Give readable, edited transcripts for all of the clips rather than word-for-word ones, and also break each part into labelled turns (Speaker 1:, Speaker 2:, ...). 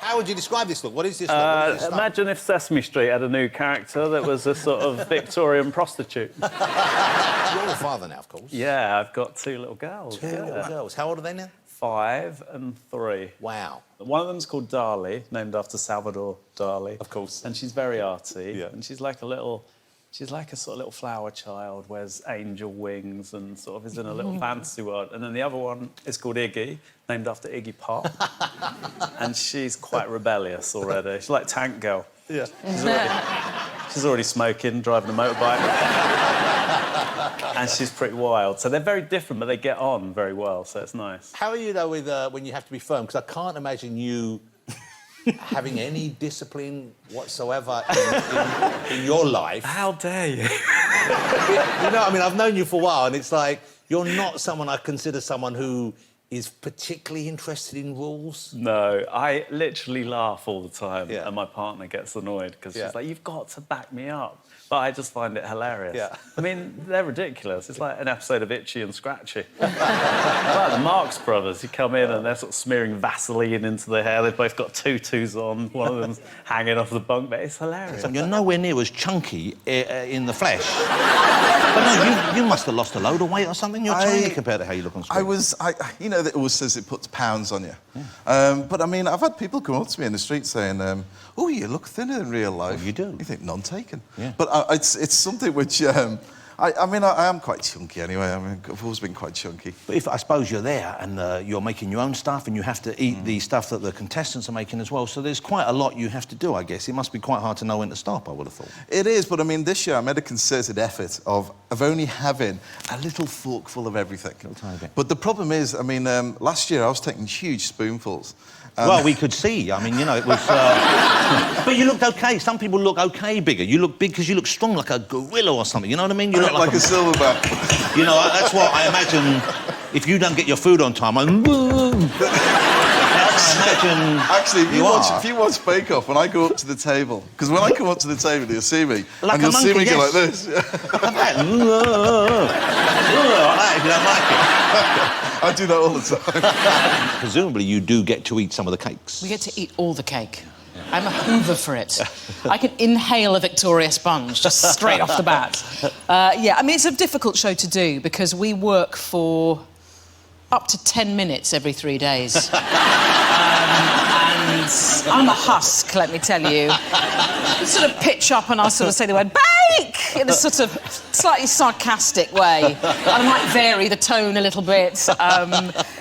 Speaker 1: How would you describe this look? What is this look?
Speaker 2: Imagine if Sesame Street had a new character that was a sort of Victorian prostitute.
Speaker 1: You're a father now, of course.
Speaker 2: Yeah, I've got 2 little girls.
Speaker 1: Two little girls. How old are they now?
Speaker 2: 5 and 3.
Speaker 1: Wow.
Speaker 2: One of them's called Dali, named after Salvador Dali.
Speaker 1: Of course.
Speaker 2: And she's very arty.
Speaker 1: Yeah.
Speaker 2: And she's like a sort of little flower child, wears angel wings and sort of is in a little fantasy world. And then the other one is called Iggy, named after Iggy Pop. And she's quite rebellious already. She's like Tank Girl.
Speaker 1: Yeah.
Speaker 2: She's already smoking, driving a motorbike. And she's pretty wild. So they're very different, but they get on very well, so it's nice.
Speaker 1: How are you, though, with when you have to be firm? Because I can't imagine you having any discipline whatsoever in your life.
Speaker 2: How dare you?
Speaker 1: You know, I mean, I've known you for a while, and it's like, you're not someone I consider someone who is particularly interested in rules.
Speaker 2: No, I literally laugh all the time,
Speaker 1: Yeah.
Speaker 2: and my partner gets annoyed because
Speaker 1: Yeah.
Speaker 2: she's like, you've got to back me up. But I just find it hilarious.
Speaker 1: Yeah.
Speaker 2: I mean, they're ridiculous. It's like an episode of Itchy and Scratchy. Like the Marx Brothers, you come in and they're sort of smearing Vaseline into their hair. They've both got tutus on. One of them's hanging off the bunk, but it's hilarious.
Speaker 1: You're nowhere near as chunky in the flesh. But no, you must have lost a load of weight or something. You're tiny compared to how you look on screen.
Speaker 3: You know, that always says it puts pounds on you. Yeah. But, I mean, I've had people come up to me in the street saying, oh, you look thinner in real life.
Speaker 1: Oh, you do?
Speaker 3: You think, none taken.
Speaker 1: Yeah.
Speaker 3: But it's something which... I mean, I am quite chunky anyway. I mean, I've always been quite chunky.
Speaker 1: But if, I suppose, you're there and you're making your own stuff and you have to eat the stuff that the contestants are making as well, so there's quite a lot you have to do, I guess. It must be quite hard to know when to stop, I would have thought.
Speaker 3: It is, but, I mean, this year I made a concerted effort of only having a little forkful of everything. A little tiny bit. But the problem is, I mean, last year I was taking huge spoonfuls.
Speaker 1: Well, we could see. I mean, you know, it was... But you looked OK. Some people look OK bigger. You look big because you look strong, like a gorilla or something. You know what I mean? You look
Speaker 3: like a silverback.
Speaker 1: You know, that's what I imagine if you don't get your food on time. I imagine...
Speaker 3: Actually, if you watch Bakeoff, when I go up to the table... Because when I come up to the table, you'll see me.
Speaker 1: Like
Speaker 3: and you'll see me
Speaker 1: yes.
Speaker 3: go like this.
Speaker 1: Like that, if you don't like it.
Speaker 3: I do that all the time.
Speaker 1: Presumably, you do get to eat some of the cakes.
Speaker 4: We get to eat all the cake. I'm a hoover for it. I can inhale a Victoria sponge just straight off the bat. Yeah, I mean, it's a difficult show to do because we work for up to 10 minutes every 3 days. And I'm a husk, let me tell you. I sort of pitch up and I'll sort of say the word bake in a sort of slightly sarcastic way. And I might vary the tone a little bit.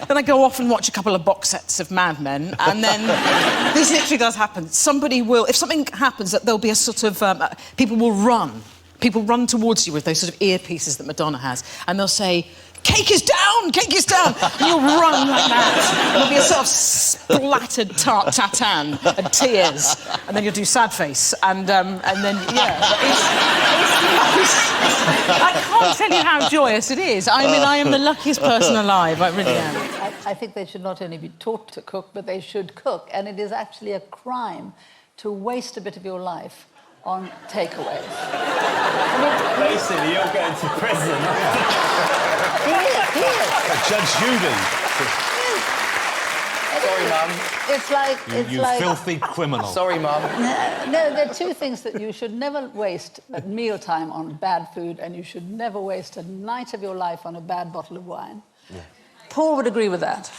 Speaker 4: Then I go off and watch a couple of box sets of Mad Men, and then this literally does happen. Somebody will, if something happens, that there'll be a sort of, people will run. People run towards you with those sort of earpieces that Madonna has, and they'll say, cake is down, cake is down, and you'll run like that. And there'll be a sort of splattered tartan and tears, and then you'll do sad face, and then, yeah. I can't tell you how joyous it is. I mean, I am the luckiest person alive, I really am.
Speaker 5: I think they should not only be taught to cook, but they should cook, and it is actually a crime to waste a bit of your life on takeaways.
Speaker 2: Basically, you're going to prison.
Speaker 5: He is.
Speaker 1: Judge Judy.
Speaker 6: Sorry, Mum.
Speaker 5: It's like...
Speaker 1: You filthy criminal.
Speaker 6: Sorry, Mum.
Speaker 5: No, there are 2 things that you should never waste at mealtime on bad food, and you should never waste a night of your life on a bad bottle of wine. Yeah. Paul would agree with that.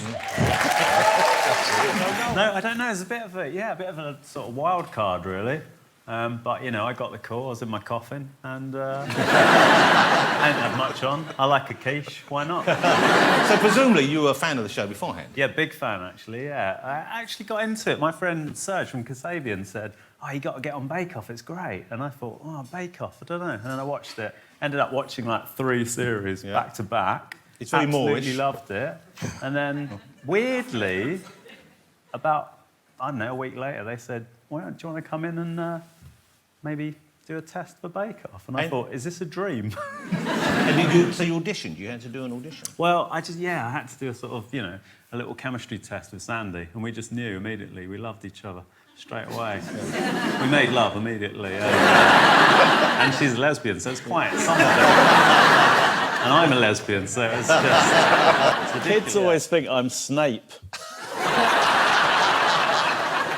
Speaker 2: No, I don't know. It's a bit of a sort of wild card, really. But, you know, I got the call, I was in my coffin, and I didn't have much on. I like a quiche, why not?
Speaker 1: So, presumably, you were a fan of the show beforehand?
Speaker 2: Yeah, big fan, actually, yeah. I actually got into it. My friend Serge from Kasabian said, oh, you got to get on Bakeoff, it's great. And I thought, oh, Bakeoff, I don't know. And then I watched it. Ended up watching, like, 3 series back to back.
Speaker 1: It's very Moorish.
Speaker 2: Absolutely loved it. And then, weirdly, about, I don't know, a week later, they said, well, do you want to come in and... maybe do a test for Bakeoff. And I thought, is this a dream?
Speaker 1: And so you auditioned? You had to do an audition?
Speaker 2: Well, I had to do a sort of, you know, a little chemistry test with Sandy, and we just knew immediately. We loved each other straight away. We made love immediately. And she's a lesbian, so it's quite something. And I'm a lesbian, so it's just... Kids always think I'm Snape.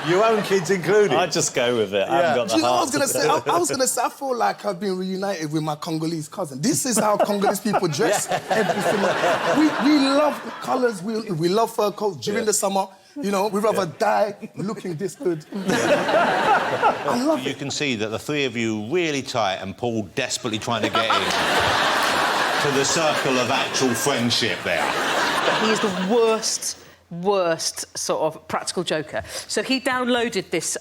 Speaker 1: Your own kids included.
Speaker 2: I just go with it. I haven't got the
Speaker 6: Do you know what I
Speaker 2: heart
Speaker 6: was going to say? I was going to say, I feel like I've been reunited with my Congolese cousin. This is how Congolese people dress. Everything. We love colours. We love fur coats during the summer. You know, we'd rather die looking this good. I love it.
Speaker 1: You can see that the three of you really tight and Paul desperately trying to get in to the circle of actual friendship there.
Speaker 4: He is the worst sort of practical joker. So he downloaded this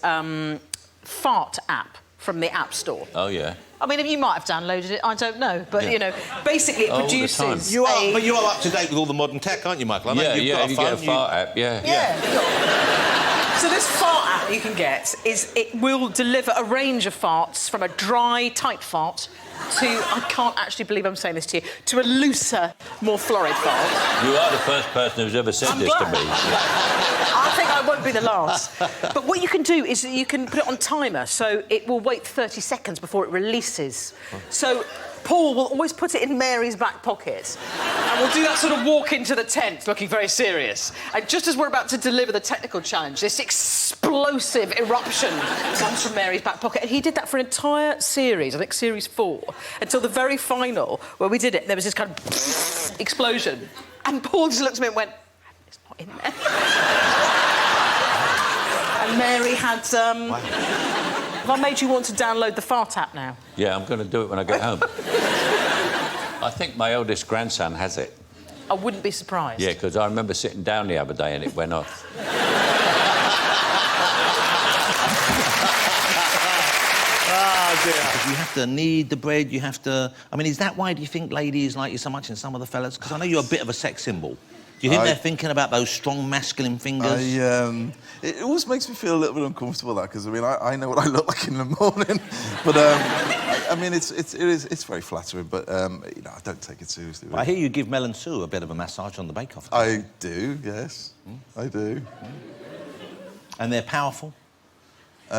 Speaker 4: fart app from the App Store.
Speaker 7: Oh, yeah.
Speaker 4: I mean, you might have downloaded it, I don't know. But, you know, basically it produces
Speaker 7: time.
Speaker 1: But you are up to date with all the modern tech, aren't you, Michael? I mean, you've got a
Speaker 7: you
Speaker 1: phone,
Speaker 7: get a fart app,
Speaker 4: Yeah. So this fart app you can get is it will deliver a range of farts from a dry, tight fart to, I can't actually believe I'm saying this to you, to a looser, more florid fart.
Speaker 7: You are the first person who's ever said this to me.
Speaker 4: I think I won't be the last. But what you can do is you can put it on timer, so it will wait 30 seconds before it releases. So Paul will always put it in Mary's back pocket. And we'll do that sort of walk into the tent looking very serious. And just as we're about to deliver the technical challenge, this explosive eruption comes from Mary's back pocket. And he did that for an entire series, I think series 4, until the very final, where we did it, there was this kind of explosion. And Paul just looked at me and went, it's not in there. And Mary had, Have I made you want to download the fart app now?
Speaker 7: Yeah, I'm going to do it when I get home. I think my eldest grandson has it.
Speaker 4: I wouldn't be surprised.
Speaker 7: Yeah, because I remember sitting down the other day and it went off.
Speaker 1: Oh, dear. You have to knead the bread, you have to... I mean, is that why do you think ladies like you so much and some of the fellas? Because I know you're a bit of a sex symbol. Do you think they're thinking about those strong masculine fingers?
Speaker 3: It always makes me feel a little bit uncomfortable, that, because I mean I know what I look like in the morning, but I mean it's very flattering, but you know, I don't take it seriously. Really.
Speaker 1: I hear you give Mel and Sue a bit of a massage on the Bakeoff.
Speaker 3: I do, yes, I do.
Speaker 1: And they're powerful.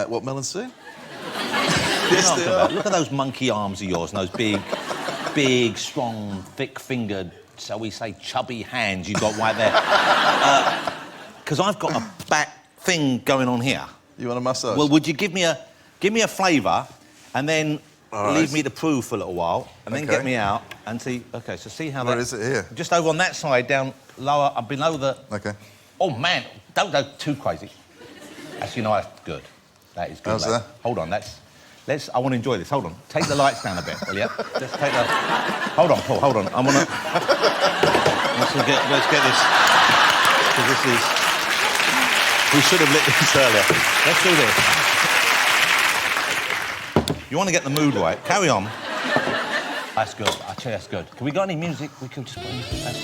Speaker 3: What, Mel and Sue?
Speaker 1: Yes, they are. Look at those monkey arms of yours and those big, strong, thick-fingered, shall we say, chubby hands you've got right there. Because I've got a back thing going on here.
Speaker 3: You want a massage?
Speaker 1: Well, would you give me a flavour and then leave me to Prue for a little while and then get me out and see... OK, so see how
Speaker 3: Where is it here?
Speaker 1: Just over on that side, down lower, below the...
Speaker 3: OK.
Speaker 1: Oh, man, don't go too crazy. Actually, no, that's good. That is good.
Speaker 3: How's that?
Speaker 1: Hold on, I want to enjoy this. Hold on. Take the lights down a bit, will you? Let's take the... Hold on, Paul, hold on. I want to... let's get this... Because this is... We should have lit this earlier. Let's do this. You want to get the mood right. Carry on. That's good. I'll tell you, that's good. Can we got any music? We could just put music.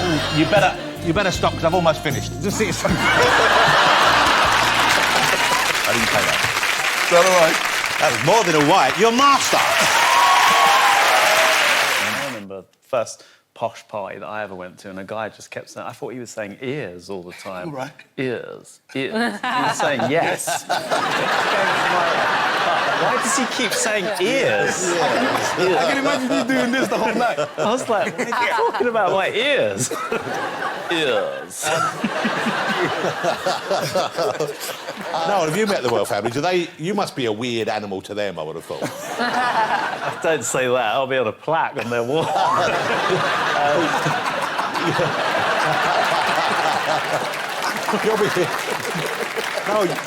Speaker 1: Ooh, you better stop, because I've almost finished. Just see it. I didn't say that.
Speaker 3: Is that all right?
Speaker 1: That was more than a white. You're a master.
Speaker 2: I remember the first posh party that I ever went to, and a guy just kept saying... I thought he was saying ears all the time.
Speaker 6: Right.
Speaker 2: Ears. He was saying yes. Why does he keep saying ears?
Speaker 6: I can imagine you doing this the whole night.
Speaker 2: I was like, what are you talking about? My ears. Ears.
Speaker 1: No, have you met the Royal family? You must be a weird animal to them, I would have thought.
Speaker 2: Don't say that. I'll be on a plaque on their wall.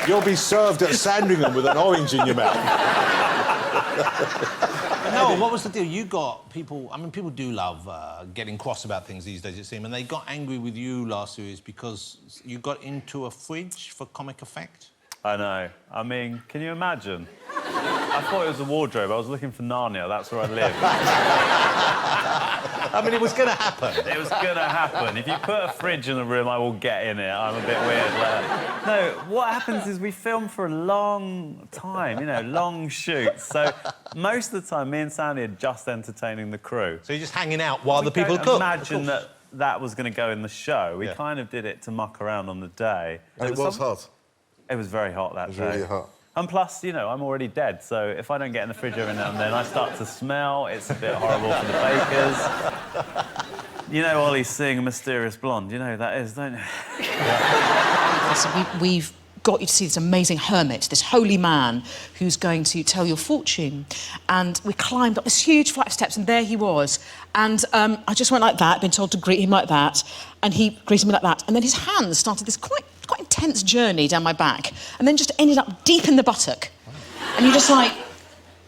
Speaker 1: You'll be served at Sandringham with an orange in your mouth. No, what was the deal? You got people... I mean, people do love getting cross about things these days, it seems, and they got angry with you last series because you got into a fridge for comic effect.
Speaker 2: I know. I mean, can you imagine? I thought it was a wardrobe. I was looking for Narnia. That's where I live.
Speaker 1: I mean, it was going to happen.
Speaker 2: It was going to happen. If you put a fridge in the room, I will get in it. I'm a bit weird. No, what happens is we film for a long time, you know, long shoots. So most of the time, me and Sandy are just entertaining the crew.
Speaker 1: So you're just hanging out while the people cook.
Speaker 2: Imagine that was going to go in the show. We kind of did it to muck around on the day.
Speaker 3: And it was hot.
Speaker 2: It was very hot that day.
Speaker 3: It was really hot.
Speaker 2: And plus, you know, I'm already dead, so if I don't get in the fridge every now and then, I start to smell. It's a bit horrible for the bakers. You know Ollie's seeing a mysterious blonde. You know who that is, don't you?
Speaker 4: So we've got you to see this amazing hermit, this holy man who's going to tell your fortune. And we climbed up this huge flight of steps, and there he was. And I just went like that, been told to greet him like that, and he greeted me like that. And then his hands started this quite intense journey down my back, and then just ended up deep in the buttock. And you're just like,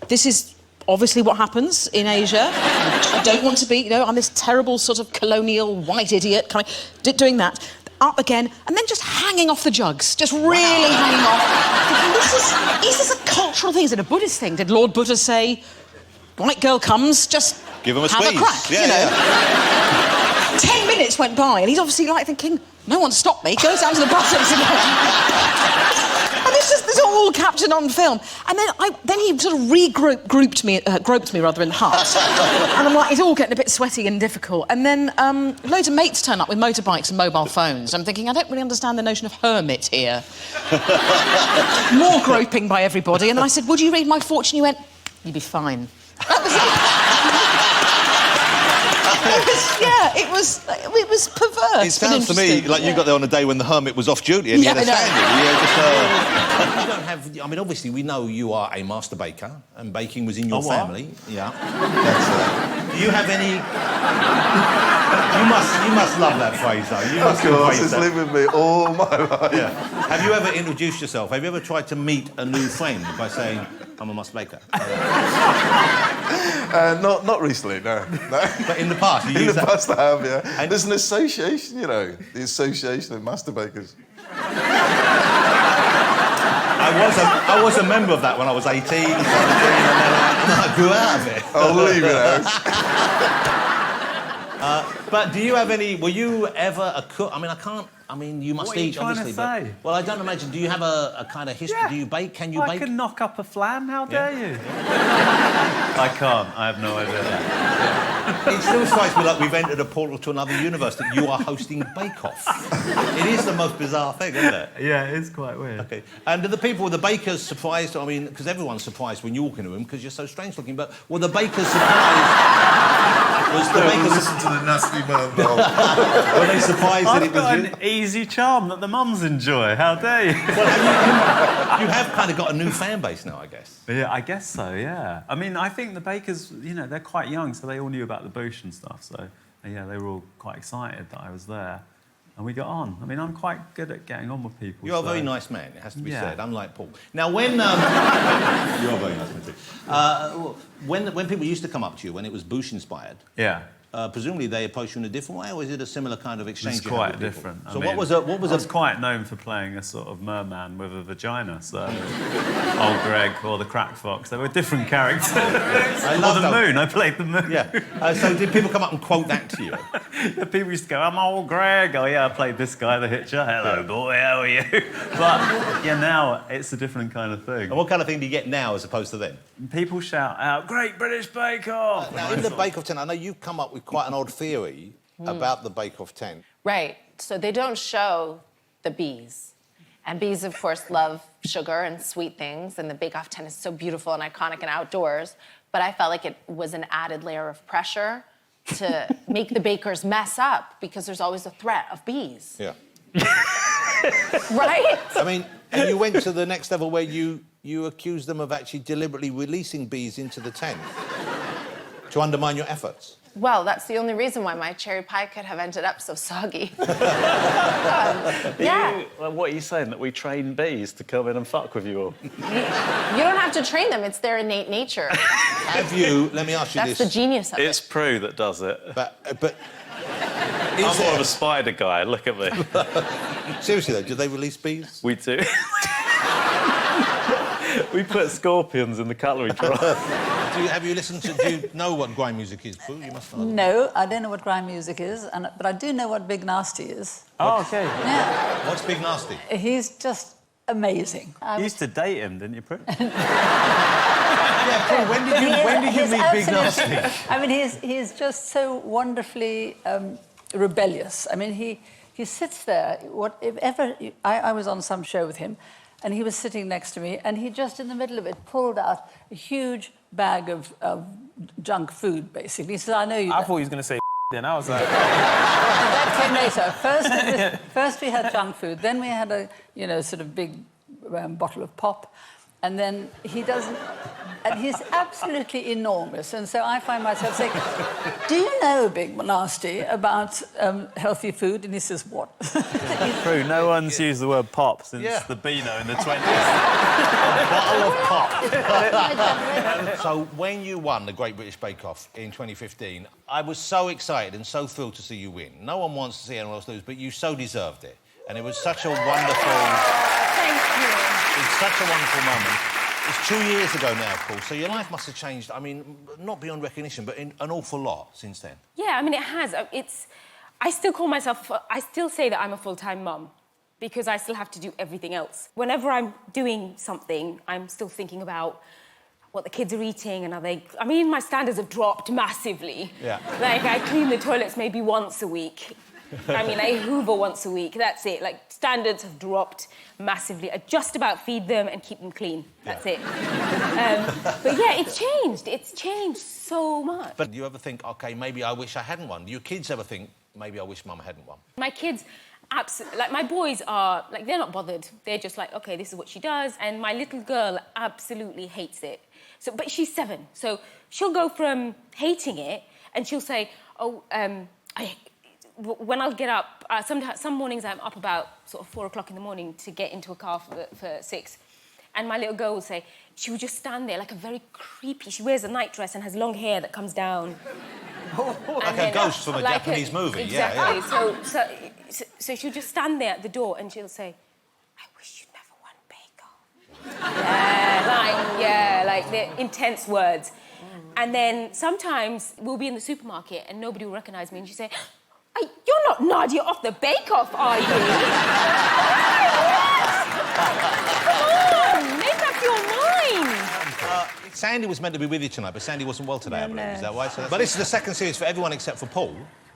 Speaker 4: this is obviously what happens in Asia. I don't want to be, you know, I'm this terrible sort of colonial white idiot kind of doing that. Up again, and then just hanging off the jugs, just really hanging off. Is this a cultural thing? Is it a Buddhist thing? Did Lord Buddha say, white girl comes, just
Speaker 1: give him a
Speaker 4: have
Speaker 1: squeeze.
Speaker 4: a crack,
Speaker 1: Yeah,
Speaker 4: you know?
Speaker 1: yeah.
Speaker 4: 10 minutes went by, and he's obviously like thinking, no one stopped me, goes down to the buttocks again. And it's all captured on film. And then he sort of groped me in the heart. And I'm like, it's all getting a bit sweaty and difficult. And then loads of mates turn up with motorbikes and mobile phones. I'm thinking, I don't really understand the notion of hermit here. More groping by everybody. And then I said, would you read my fortune? He went, you'd be fine. That was it. It was perverse.
Speaker 1: It sounds to me like you got there on a day when the hermit was off duty and he had a standing. You don't have... I mean, obviously, we know you are a master baker and baking was in your family. Yeah. Do you have any... You must love that phrase, though. You must
Speaker 3: of course, it's lived with me all my life.
Speaker 1: Yeah. Have you ever introduced yourself? Have you ever tried to meet a new friend by saying, I'm a master baker?
Speaker 3: Not recently, no.
Speaker 1: But in the past, you
Speaker 3: in
Speaker 1: used
Speaker 3: the
Speaker 1: that...
Speaker 3: past, I have, yeah.
Speaker 1: And
Speaker 3: there's an association, you know, the Association of Master Bakers.
Speaker 1: I was a member of that when I was 18, 17, and then I grew out of it.
Speaker 3: I'll leave it out.
Speaker 1: But do you have any... Were you ever a cook? I mean, I can't... I mean, you must
Speaker 2: What are you
Speaker 1: eat,
Speaker 2: trying to
Speaker 1: obviously.
Speaker 2: say?
Speaker 1: Well, I don't imagine... Do you have a kind of history?
Speaker 2: Yeah.
Speaker 1: Do you bake? Can you bake?
Speaker 2: I can knock up a flan, how dare you? I can't, I have no idea.
Speaker 1: It still strikes me like we've entered a portal to another universe, that you are hosting Bakeoff. It is the most bizarre thing, isn't it?
Speaker 2: Yeah, it is quite weird.
Speaker 1: Okay. And are the people, the bakers surprised? I mean, because everyone's surprised when you walk into a room because you're so strange looking, but were the bakers surprised... Was the bakers...
Speaker 3: Listen to the nasty man,
Speaker 1: Were they surprised that it was
Speaker 2: I've
Speaker 1: you?
Speaker 2: got an easy charm that the mums enjoy, how dare you?
Speaker 1: Well, you have kind of got a new fan base now, I guess.
Speaker 2: Yeah, I guess so, yeah. I mean, I think the bakers, you know, they're quite young, so they all knew about the boosh and stuff, so, yeah, they were all quite excited that I was there. And we got on. I mean, I'm quite good at getting on with people.
Speaker 1: You're a very nice man, it has to be
Speaker 2: Yeah.
Speaker 1: said, unlike Paul. Now, when... You are a very nice man, too. When people used to come up to you, when it was boosh-inspired...
Speaker 2: Yeah.
Speaker 1: Presumably they approached you in a different way, or is it a similar kind of exchange?
Speaker 2: It's
Speaker 1: you had
Speaker 2: quite
Speaker 1: with people?
Speaker 2: different.
Speaker 1: So
Speaker 2: I mean,
Speaker 1: what was
Speaker 2: I was quite known for playing a sort of merman with a vagina, so Old Greg or the Crack Fox, they were different characters.
Speaker 1: I
Speaker 2: Or
Speaker 1: love
Speaker 2: the
Speaker 1: that.
Speaker 2: Moon, I played the Moon.
Speaker 1: Yeah. So did people come up and quote that to you?
Speaker 2: The people used to go, I'm Old Greg. Oh, yeah, I played this guy, the Hitcher. Hello, boy, how are you? But, yeah, now it's a different kind of thing.
Speaker 1: And what kind of thing do you get now as opposed to then?
Speaker 2: People shout out, Great British Bake-Off!
Speaker 1: Now, in the Bake-Off tent, I know you've come up with quite an odd theory about the Bake-Off tent.
Speaker 8: Right. So they don't show the bees. And bees, of course, love sugar and sweet things, and the Bake-Off tent is so beautiful and iconic and outdoors, but I felt like it was an added layer of pressure to make the bakers mess up, because there's always a threat of bees.
Speaker 1: Yeah.
Speaker 8: Right?
Speaker 1: I mean, and you went to the next level where you accused them of actually deliberately releasing bees into the tent to undermine your efforts.
Speaker 8: Well, that's the only reason why my cherry pie could have ended up so soggy. Yeah.
Speaker 2: What are you saying, that we train bees to come in and fuck with you all?
Speaker 8: You don't have to train them, it's their innate nature.
Speaker 1: Have you, let me ask you
Speaker 8: That's
Speaker 1: this.
Speaker 8: the genius of
Speaker 2: It's
Speaker 8: it.
Speaker 2: Prue that does it.
Speaker 1: But
Speaker 2: I'm more of a spider guy, look at me.
Speaker 1: seriously though, do they release bees?
Speaker 2: We do. We put scorpions in the cutlery drawer.
Speaker 1: Have you listened to, do you know what grime music is, Prue? You must know.
Speaker 5: No, I don't know what grime music is, but I do know what Big Nasty is.
Speaker 2: Oh, OK.
Speaker 5: Yeah.
Speaker 1: What's Big Nasty?
Speaker 5: He's just amazing.
Speaker 2: You used to date him, didn't you, Prue?
Speaker 1: Yeah, Prue, when did you meet Big Nasty?
Speaker 5: I mean, he's just so wonderfully rebellious. I mean, he sits there. I was on some show with him, and he was sitting next to me, and he just, in the middle of it, pulled out a huge bag of junk food, basically. He said, I know you...
Speaker 9: I thought he was going to say
Speaker 2: then I was like...
Speaker 5: That came later. First we had junk food, then we had a, sort of big bottle of pop, and then he doesn't... And he's absolutely enormous, and so I find myself saying, do you know, Big Nasty, about healthy food? And he says, what?
Speaker 2: Prue, no one's used the word pop since the Beano in the 20s. A bottle of pop.
Speaker 1: So when you won the Great British Bake Off in 2015, I was so excited and so thrilled to see you win. No one wants to see anyone else lose, but you so deserved it. And it was such a wonderful...
Speaker 8: Thank you.
Speaker 1: It was such a wonderful moment. It's 2 years ago now, Paul, so your life must have changed, I mean, not beyond recognition, but in an awful lot since then.
Speaker 9: Yeah, I mean, it has. I still call myself... I still say that I'm a full-time mum because I still have to do everything else. Whenever I'm doing something, I'm still thinking about what the kids are eating and are they... I mean, my standards have dropped massively.
Speaker 1: Yeah.
Speaker 9: Like, I clean the toilets maybe once a week. I mean, I hoover once a week, that's it. Like, standards have dropped massively. I just about feed them and keep them clean. That's it. But yeah, it's changed. It's changed so much.
Speaker 1: But do you ever think, OK, maybe I wish I hadn't won? Do your kids ever think, maybe I wish Mum hadn't won?
Speaker 9: My kids, absolutely... Like, my boys are... Like, they're not bothered. They're just like, OK, this is what she does. And my little girl absolutely hates it. So, but she's 7, so she'll go from hating it and she'll say, oh, when I'll get up, some mornings I'm up about sort of 4 o'clock in the morning to get into a car for 6. And my little girl will say, she would just stand there like a very creepy... She wears a night dress and has long hair that comes down.
Speaker 1: Like a ghost from a Japanese movie,
Speaker 9: exactly.
Speaker 1: Yeah.
Speaker 9: So she'll just stand there at the door and she'll say, I wish you'd never won Bakeoff. like the intense words. And then sometimes we'll be in the supermarket and nobody will recognise me and she'll say, you're not Nadiya off the Bakeoff, are you? Come on, make up your mind.
Speaker 1: Sandy was meant to be with you tonight, but Sandy wasn't well today, I believe. Is that right? So but this is the second series for everyone except for Paul.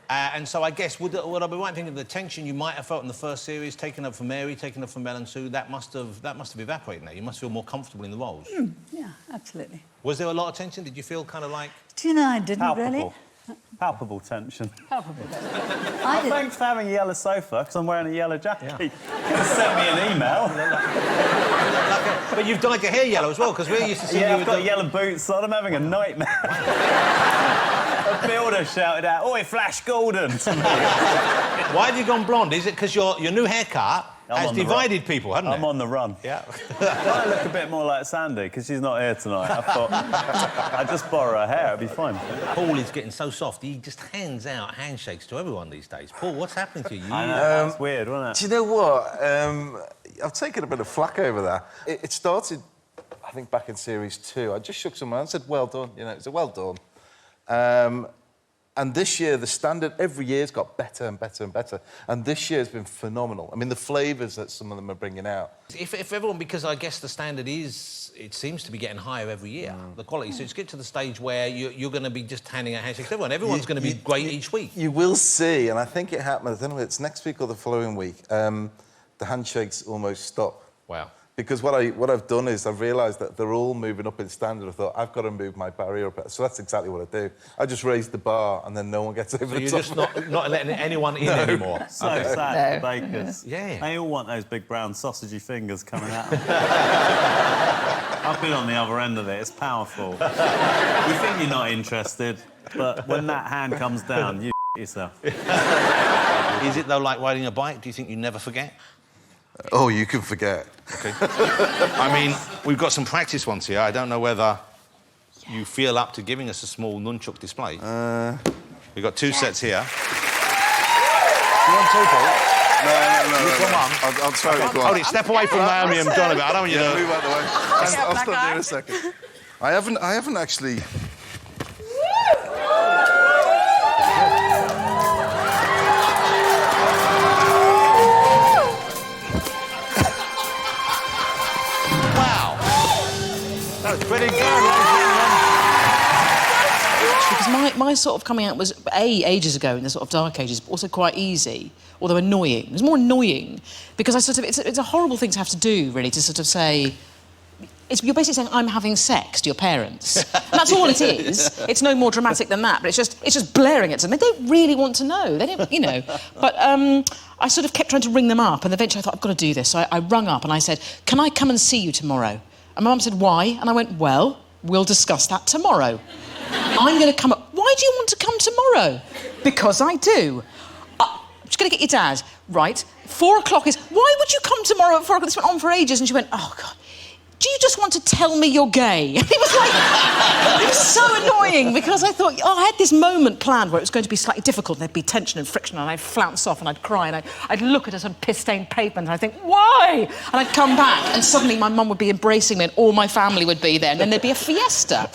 Speaker 1: And so I guess, would I be right in thinking the tension you might have felt in the first series, taken up for Mary, taken up for Mel and Sue, that must have evaporated now? You must feel more comfortable in the roles.
Speaker 5: Yeah, absolutely.
Speaker 1: Was there a lot of tension? Did you feel kind of like...
Speaker 5: Do you know, I didn't
Speaker 2: Palpable.
Speaker 5: really.
Speaker 2: Palpable tension.
Speaker 5: Palpable.
Speaker 2: Thanks for having a yellow sofa, because I'm wearing a yellow jacket. Yeah. You could have sent me an email.
Speaker 1: But you've dyed your hair yellow as well, because we're used to seeing you with...
Speaker 2: I've got yellow boots on. I'm having a nightmare. A builder shouted out, "Oi, Flash Gordon!" to me.
Speaker 1: Why have you gone blonde? Is it because your new haircut has divided people, hasn't it?
Speaker 2: I'm on the run.
Speaker 1: Yeah.
Speaker 2: I look a bit more like Sandy, because she's not here tonight. I thought I'd just borrow her hair, it'd be fine.
Speaker 1: Paul is getting so soft, he just hands out handshakes to everyone these days. Paul, what's happening to you?
Speaker 2: I know, it's weird, wasn't it?
Speaker 3: Do you know what? I've taken a bit of flack over that. It started, I think, back in Series 2. I just shook someone and said, well done, you know, it was a well done. And this year, the standard every year's got better and better and better. And this year's been phenomenal. I mean, the flavours that some of them are bringing out.
Speaker 1: If everyone, because I guess the standard is, it seems to be getting higher every year, the quality. So it's get to the stage where you're going to be just handing out handshakes to everyone. Everyone's going to be great each week.
Speaker 3: You will see, and I think it happened, I don't know if it's next week or the following week, the handshakes almost stop.
Speaker 1: Wow.
Speaker 3: Because what I've done is I've realised that they're all moving up in standard. I thought, I've got to move my barrier up. So that's exactly what I do. I just raise the bar and then no one gets over the top.
Speaker 1: So you're just not letting anyone in anymore?
Speaker 2: So sad for bakers.
Speaker 1: Yeah.
Speaker 2: They all want those big brown sausagey fingers coming out. I've been on the other end of it. It's powerful. You think you're not interested, but when that hand comes down, you yourself.
Speaker 1: Is it, though, like riding a bike? Do you think you never forget?
Speaker 3: Oh, you can forget.
Speaker 1: OK. I mean, we've got some practice ones here. I don't know whether you feel up to giving us a small Nunchuk display. We've got 2 sets here. You want 2, Paul?
Speaker 3: No. I'll try it.
Speaker 1: Hold it. Step away from Naomi and John a bit. I don't want you to...
Speaker 3: Move out the way. I'll stop there in a second. I haven't actually...
Speaker 1: Pretty good,
Speaker 4: Because my sort of coming out was, ages ago in the sort of dark ages, but also quite easy, although annoying. It was more annoying because it's a horrible thing to have to do, really, to sort of say... you're basically saying, I'm having sex to your parents. And that's all it is. It's no more dramatic than that, but it's just blaring at them. They don't really want to know. They don't, you know. But I sort of kept trying to ring them up, and eventually I thought, I've got to do this. So I rung up and I said, can I come and see you tomorrow? And my mum said, why? And I went, well, we'll discuss that tomorrow. I'm going to come up. Why do you want to come tomorrow? Because I do. I'm just going to get your dad. Right. 4 o'clock is... Why would you come tomorrow at 4 o'clock? This went on for ages. And she went, oh, God, do you just want to tell me you're gay? And it was like... It was so annoying because I thought, I had this moment planned where it was going to be slightly difficult. There'd be tension and friction and I'd flounce off and I'd cry and I'd look at a sort of piss-stained pavement and I'd think, why? And I'd come back and suddenly my mum would be embracing me and all my family would be there and then there'd be a fiesta.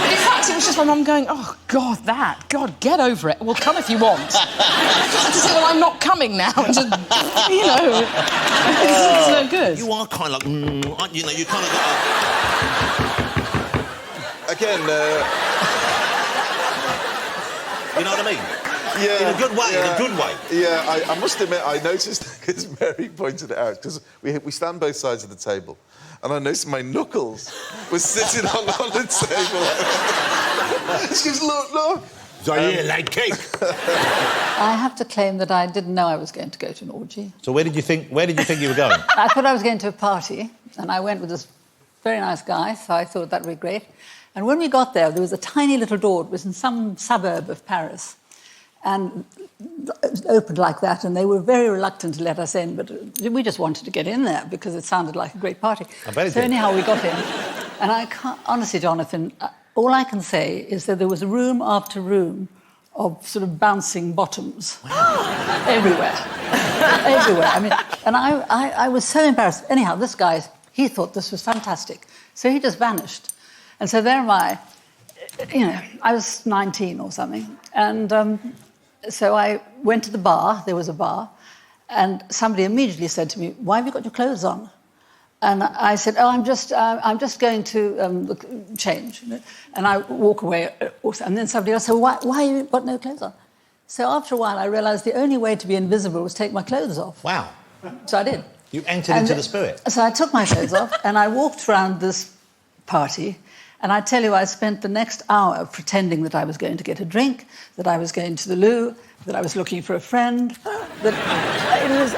Speaker 4: In fact, it was just my mum going, oh, God, get over it. Well, come if you want. Just to say, well, I'm not coming now. And just, you know, it's no good.
Speaker 1: You are kind of like, aren't you? You know, you kind of got
Speaker 3: Again,
Speaker 1: you know what I mean?
Speaker 3: yeah.
Speaker 1: In a good way,
Speaker 3: yeah,
Speaker 1: in a good way.
Speaker 3: Yeah, I must admit, I noticed, because Mary pointed it out, because we stand both sides of the table, and I noticed my knuckles were sitting on the table. She goes, look.
Speaker 1: Like cake.
Speaker 5: I have to claim that I didn't know I was going to go to an orgy.
Speaker 1: So where did you think you were going?
Speaker 5: I thought I was going to a party, and I went with this very nice guy, so I thought that would be great. And when we got there was a tiny little door. It was in some suburb of Paris. And it opened like that, and they were very reluctant to let us in, but we just wanted to get in there because it sounded like a great party.
Speaker 1: I bet it
Speaker 5: so
Speaker 1: did.
Speaker 5: Anyhow, we got in. And I can't... Honestly, Jonathan, all I can say is that there was room after room of sort of bouncing bottoms. Wow. Everywhere. Everywhere. I mean, and I was so embarrassed. Anyhow, this guy, he thought this was fantastic. So he just vanished. And so there am I, you know, I was 19 or something. And so I went to the bar, there was a bar, and somebody immediately said to me, why have you got your clothes on? And I said, oh, I'm just going to change. And I walk away, and then somebody else said, why have you got no clothes on? So after a while, I realised the only way to be invisible was take my clothes off.
Speaker 1: Wow.
Speaker 5: So I did.
Speaker 1: You entered into the spirit.
Speaker 5: So I took my clothes off, and I walked around this party, and I tell you, I spent the next hour pretending that I was going to get a drink, that I was going to the loo, that I was looking for a friend, that it was...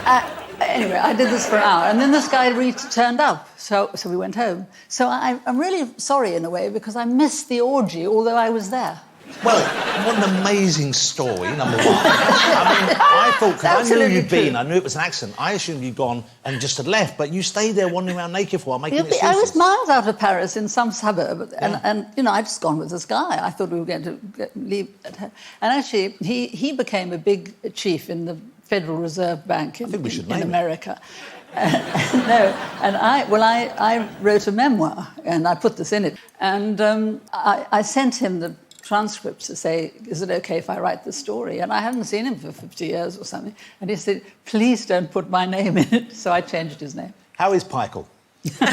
Speaker 5: Anyway, I did this for an hour, and then this guy turned up, so we went home. So I'm really sorry, in a way, because I missed the orgy, although I was there.
Speaker 1: Well, what an amazing story, number one. I mean, I thought, because I knew you'd been, I knew it was an accident, I assumed you'd gone and just had left, but you stayed there wandering around naked for a while, making excuses.
Speaker 5: I was miles out of Paris in some suburb, and you know, I'd just gone with this guy. I thought we were going to leave at home. And actually, he became a big chief in the Federal Reserve Bank in America. No, and I wrote a memoir, and I put this in it. And I sent him the transcripts to say, is it OK if I write the story? And I hadn't seen him for 50 years or something. And he said, please don't put my name in it. So I changed his name.
Speaker 1: How is Pikel? Pikel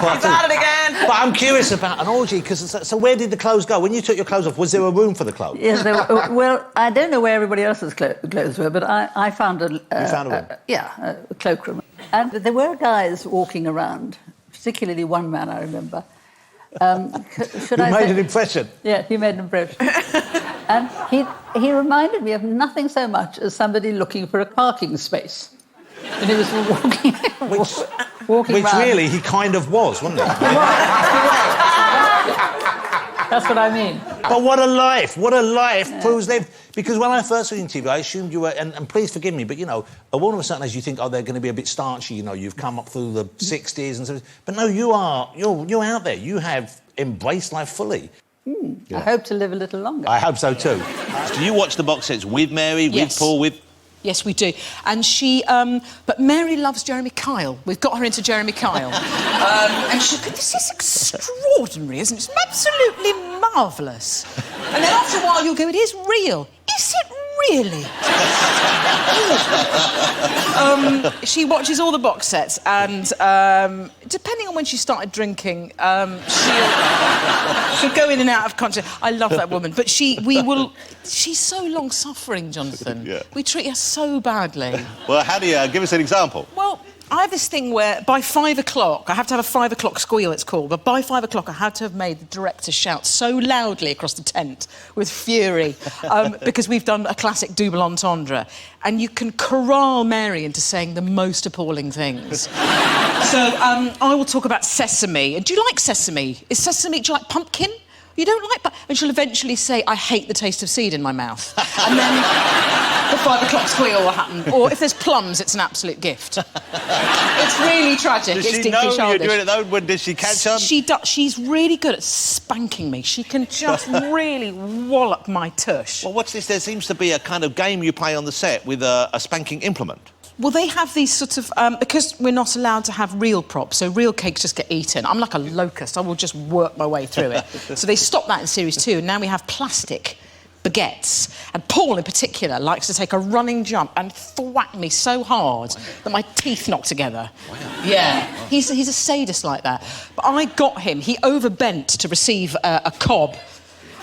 Speaker 1: part two.
Speaker 4: He's at it again.
Speaker 1: But I'm curious about an orgy, because so where did the clothes go? When you took your clothes off, was there a room for the clothes?
Speaker 5: Yes, there were, well, I don't know where everybody else's clothes were, but I found a...
Speaker 1: You found a room?
Speaker 5: A cloakroom. And there were guys walking around, particularly one man I remember. Should I
Speaker 1: made an impression.
Speaker 5: Yeah, he made an impression. And he reminded me of nothing so much as somebody looking for a parking space. And he was walking
Speaker 1: Which
Speaker 5: around.
Speaker 1: really he kind of was, wasn't he?
Speaker 5: He was. That's what I mean.
Speaker 1: But what a life Prue's lived. Because when I first saw you on TV, I assumed you were, and please forgive me, but, you know, a woman of a certain age, you think, oh, they're going to be a bit starchy, you know, you've come up through the 60s and so. But no, you're out there. You have embraced life fully.
Speaker 5: I hope to live a little longer.
Speaker 1: I hope so, too. Do you watch the box sets with Mary, with Paul, with...
Speaker 4: Yes, we do. And she... but Mary loves Jeremy Kyle. We've got her into Jeremy Kyle. And she... This is extraordinary, isn't it? It's absolutely marvellous. And then after a while you'll go, it is real. Is it really? She watches all the box sets, and depending on when she started drinking, she'll go in and out of consciousness. I love that woman, but she's so long-suffering, Jonathan.
Speaker 1: Yeah.
Speaker 4: We treat her so badly.
Speaker 1: Well, how do you give us an example?
Speaker 4: Well, I have this thing where by 5 o'clock, I have to have a 5 o'clock squeal, it's called, but by 5 o'clock I had to have made the director shout so loudly across the tent with fury because we've done a classic double entendre, and you can corral Mary into saying the most appalling things. So I will talk about sesame. Do you like sesame? Do you like pumpkin? You don't like that? And she'll eventually say, I hate the taste of seed in my mouth. And then the 5 o'clock squeal will happen. Or if there's plums, it's an absolute gift. It's really tragic.
Speaker 1: Does
Speaker 4: it's
Speaker 1: she
Speaker 4: deeply
Speaker 1: know
Speaker 4: childish.
Speaker 1: you're doing it, though? When does she catch on?
Speaker 4: She does. She's really good at spanking me. She can just really wallop my tush.
Speaker 1: Well, what's this? There seems to be a kind of game you play on the set with a spanking implement.
Speaker 4: Well, they have these sort of... because we're not allowed to have real props, so real cakes just get eaten. I'm like a locust. I will just work my way through it. So they stopped that in Series 2, and now we have plastic baguettes. And Paul, in particular, likes to take a running jump and thwack me so hard that my teeth knock together. Wow. Yeah. Wow. He's a sadist like that. But I got him. He overbent to receive a cob.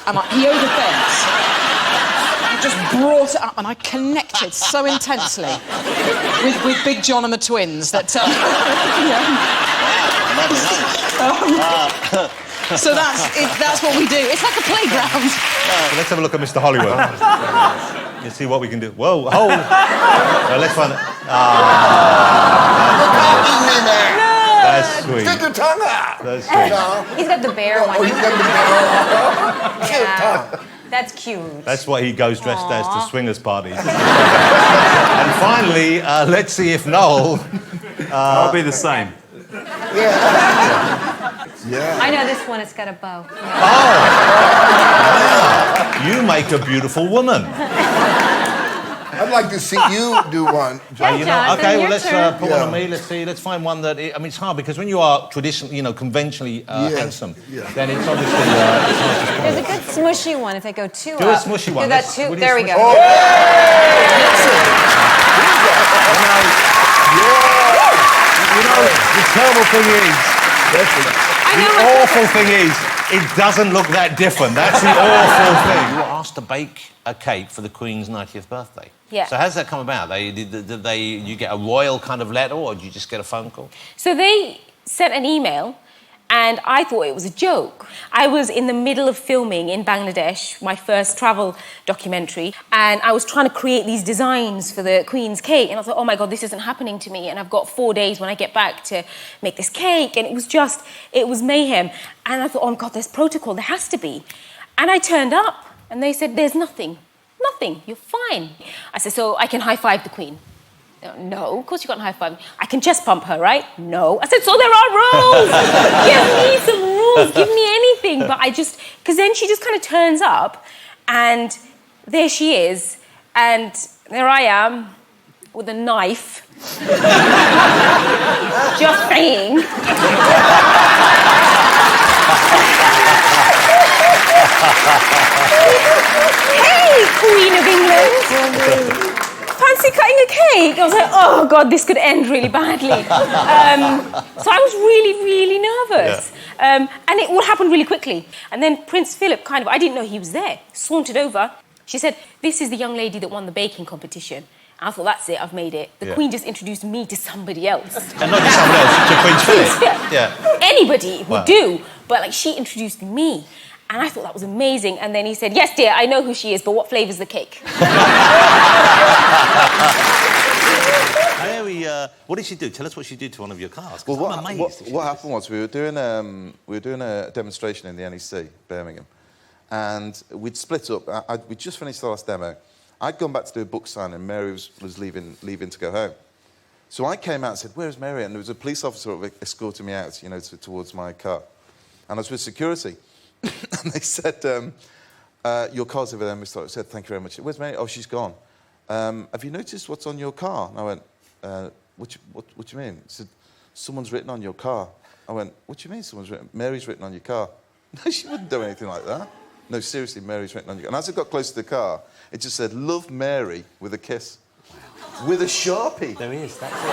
Speaker 4: And he overbent... just brought it up, and I connected so intensely with Big John and the twins that... so that's what we do. It's like a playground.
Speaker 1: So let's have a look at Mr. Hollywood. Let's see what we can do. Whoa, hold. Let's find it. That's sweet.
Speaker 10: Stick your tongue out.
Speaker 1: That's sweet.
Speaker 9: He's got the bear one.
Speaker 10: Oh, he's got the bear.
Speaker 9: Yeah. That's cute.
Speaker 1: That's what he goes dressed as to swingers parties. And finally, let's see if Noel...
Speaker 2: I'll be the same.
Speaker 10: Yeah.
Speaker 11: I know this one. It's got a bow.
Speaker 1: Oh! You make a beautiful woman.
Speaker 10: I'd like to see you do one.
Speaker 11: Yeah, Jonathan,
Speaker 1: okay, well,
Speaker 11: your
Speaker 1: let's
Speaker 11: turn.
Speaker 1: put one on me. Let's find one that... I mean, it's hard, because when you are traditionally, conventionally handsome, then it's obviously... it's hard to spot.
Speaker 11: There's a good smushy one if they go two
Speaker 1: Do a
Speaker 11: up.
Speaker 1: smushy one.
Speaker 11: Do that two. There we go.
Speaker 10: Oh,
Speaker 1: The terrible thing is... The awful thing is, it doesn't look that different. That's the awful thing. You were asked to bake a cake for the Queen's 90th birthday.
Speaker 9: Yeah.
Speaker 1: So how does that come about? Did you get a royal kind of letter, or did you just get a phone call?
Speaker 9: So they sent an email, and I thought it was a joke. I was in the middle of filming in Bangladesh, my first travel documentary, and I was trying to create these designs for the Queen's cake, and I thought, oh my God, this isn't happening to me, and I've got 4 days when I get back to make this cake, and it was mayhem. And I thought, oh my God, there's protocol, there has to be. And I turned up, and they said, there's nothing, you're fine. I said, so I can high-five the Queen? No, of course you can't high-five. I can chest pump her, right? No. I said, so there are rules. Give me some rules. Give me anything. But because then she just kind of turns up, and there she is, and there I am with a knife, just saying. Hey, Queen of England. Fancy cutting a cake? I was like, oh God, this could end really badly. So I was really, really nervous. Yeah. And it all happened really quickly. And then Prince Philip I didn't know he was there, sauntered over. She said, this is the young lady that won the baking competition. And I thought, that's it, I've made it. The Queen just introduced me to somebody else.
Speaker 1: And not just someone else, to Prince Philip.
Speaker 9: Yeah. Anybody would do, but she introduced me. And I thought that was amazing. And then he said, yes, dear, I know who she is, but what flavour's the cake?
Speaker 1: What did she do? Tell us what she did to one of your cars.
Speaker 3: Well,
Speaker 1: I'm amazed.
Speaker 3: what happened was we were doing a demonstration in the NEC, Birmingham, and we'd split up. We'd just finished the last demo. I'd gone back to do a book signing, and Mary was leaving to go home. So I came out and said, "Where's Mary?" And there was a police officer escorting me out, towards my car, and I was with security. And they said, your car's over there, Mr. I said, thank you very much. Where's Mary? Oh, she's gone. Have you noticed what's on your car? And I went, what do you mean? He said, someone's written on your car. I went, what do you mean someone's written? Mary's written on your car. No, she wouldn't do anything like that. No, seriously, Mary's written on your car. And as I got close to the car, it just said, love Mary with a kiss. Wow. with a Sharpie.
Speaker 1: There he is, that's it.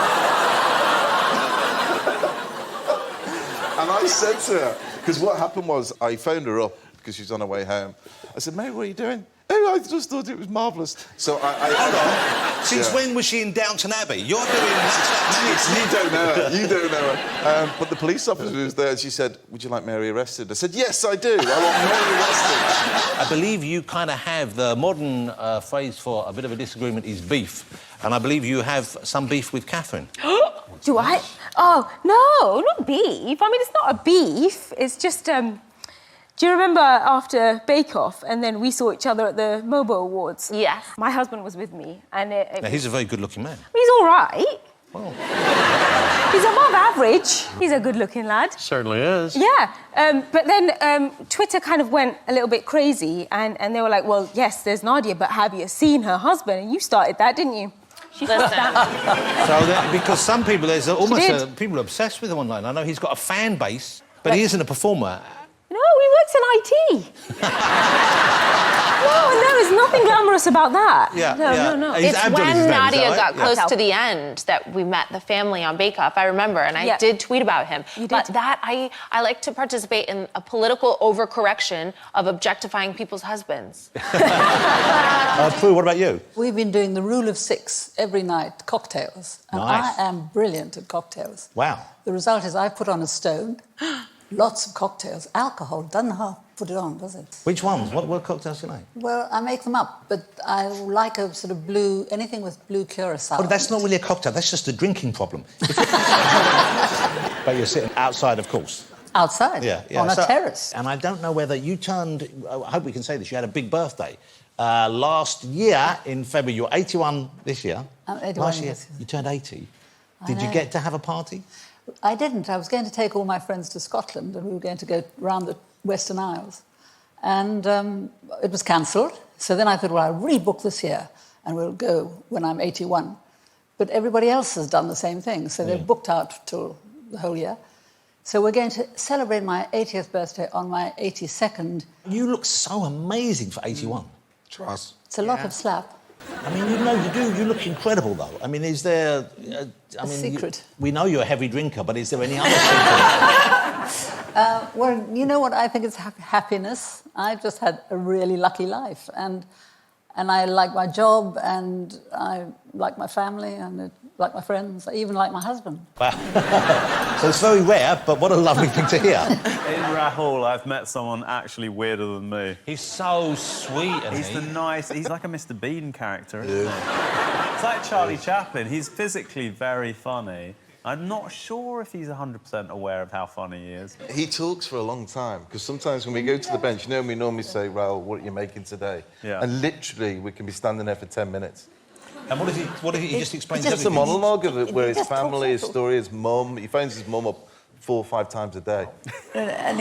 Speaker 3: And I said to her, because what happened was I phoned her up because she was on her way home. I said, mate, what are you doing? Oh, I just thought it was marvellous. So
Speaker 1: Hold on. Since when was she in Downton Abbey? You're doing...
Speaker 3: You don't know her. You don't know her. But the police officer was there and she said, would you like Mary arrested? I said, yes, I do. I want Mary arrested.
Speaker 1: I believe you kind of have the modern phrase for a bit of a disagreement is beef. And I believe you have some beef with Katherine.
Speaker 9: Do I? Oh, no, not beef. I mean, it's not a beef. It's just, do you remember after Bakeoff and then we saw each other at the MOBO Awards?
Speaker 8: Yes.
Speaker 9: My husband was with me and
Speaker 1: Now, he's a very good-looking man.
Speaker 9: He's all right.
Speaker 1: Well...
Speaker 9: He's above average. He's a good-looking lad.
Speaker 7: Certainly is.
Speaker 9: Yeah. But then Twitter kind of went a little bit crazy and they were like, well, yes, there's Nadiya, but have you seen her husband? And you started that, didn't you?
Speaker 8: Listen.
Speaker 1: Because some people, there's almost people obsessed with him online. I know he's got a fan base, but he isn't a performer.
Speaker 9: No, he works in IT. No, there's nothing glamorous about that.
Speaker 1: Yeah,
Speaker 9: No.
Speaker 8: It's when Nadiya got close
Speaker 9: Yeah.
Speaker 8: to the end that we met the family on Bakeoff. I remember, and I did tweet about him.
Speaker 9: You did.
Speaker 8: But that I like to participate in a political overcorrection of objectifying people's husbands.
Speaker 1: Prue, what about you?
Speaker 5: We've been doing the rule of 6 every night, cocktails. And
Speaker 1: Nice.
Speaker 5: I am brilliant at cocktails.
Speaker 1: Wow.
Speaker 5: The result is I put on a stone, lots of cocktails. Alcohol doesn't half put it on, does it?
Speaker 1: Which ones? What cocktails do you like?
Speaker 5: Well, I make them up, but I like a sort of blue, anything with blue curacao.
Speaker 1: Well, that's not really a cocktail, that's just a drinking problem. But you're sitting outside, of course.
Speaker 5: Outside?
Speaker 1: Yeah.
Speaker 5: On a terrace.
Speaker 1: And I don't know whether you turned... I hope we can say this, you had a big birthday. Last year, in February, you're 81 this year.
Speaker 5: I'm 81
Speaker 1: Last year,
Speaker 5: this year.
Speaker 1: you turned 80.
Speaker 5: I
Speaker 1: Did you
Speaker 5: know.
Speaker 1: get to have a party?
Speaker 5: I didn't. I was going to take all my friends to Scotland and we were going to go round the Western Isles. And it was cancelled. So then I thought, well, I'll rebook this year and we'll go when I'm 81. But everybody else has done the same thing. So they've booked out till the whole year. So we're going to celebrate my 80th birthday on my 82nd.
Speaker 1: You look so amazing for 81.
Speaker 3: Trust.
Speaker 5: It's a lot of slap.
Speaker 1: I mean, you do. You look incredible, though. I mean, is there...
Speaker 5: A secret.
Speaker 1: We know you're a heavy drinker, but is there any other secret?
Speaker 5: Well, you know what I think is happiness? I've just had a really lucky life. And I like my job, and I like my family, and I like my friends. I even like my husband.
Speaker 1: Wow. So it's very rare, but what a lovely thing to hear.
Speaker 2: In Rahul, I've met someone actually weirder than me.
Speaker 1: He's so sweet, and
Speaker 2: He's he's like a Mr. Bean character, isn't he? It's like Charlie Chaplin. He's physically very funny. I'm not sure if he's 100% aware of how funny he is.
Speaker 3: He talks for a long time, because sometimes when we go to the bench, you know, we normally say, Raoul, what are you making today?
Speaker 2: Yeah.
Speaker 3: And literally, we can be standing there for 10 minutes.
Speaker 1: And what does he just explains
Speaker 3: It's just a
Speaker 1: everything?
Speaker 3: monologue of it, where his
Speaker 5: just talks
Speaker 3: family, his
Speaker 5: and
Speaker 3: story, his mum. He phones his mum up 4 or 5 times a day.
Speaker 5: And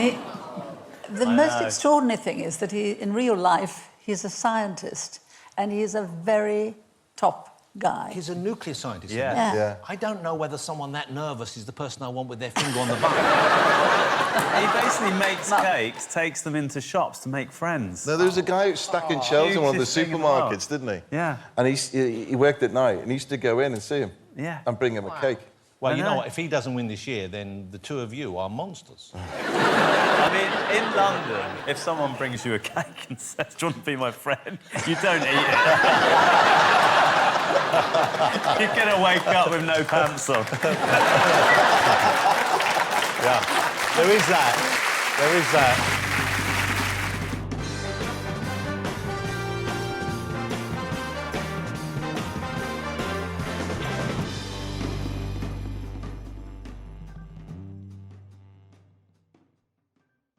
Speaker 5: the most extraordinary thing is that in real life, he's a scientist, and he's a very top guy.
Speaker 1: He's a nuclear scientist.
Speaker 5: Yeah.
Speaker 3: Yeah.
Speaker 1: I don't know whether someone that nervous is the person I want with their finger on the button.
Speaker 2: He basically makes cakes, takes them into shops to make friends.
Speaker 3: No, there was a guy who was stacking shelves in one of the
Speaker 2: Hugest thing in the world.
Speaker 3: supermarkets, didn't he?
Speaker 2: Yeah.
Speaker 3: And he worked at night, and he used to go in and see him.
Speaker 2: Yeah.
Speaker 3: And bring him a cake.
Speaker 1: Well,
Speaker 2: I
Speaker 1: you know
Speaker 2: know.
Speaker 1: what? If he doesn't win this year, then the two of you are monsters.
Speaker 2: I mean, in London, if someone brings you a cake and says, do you want to be my friend? You don't eat it. You're going to wake up with no pants on.
Speaker 1: Yeah. There is that. There is that.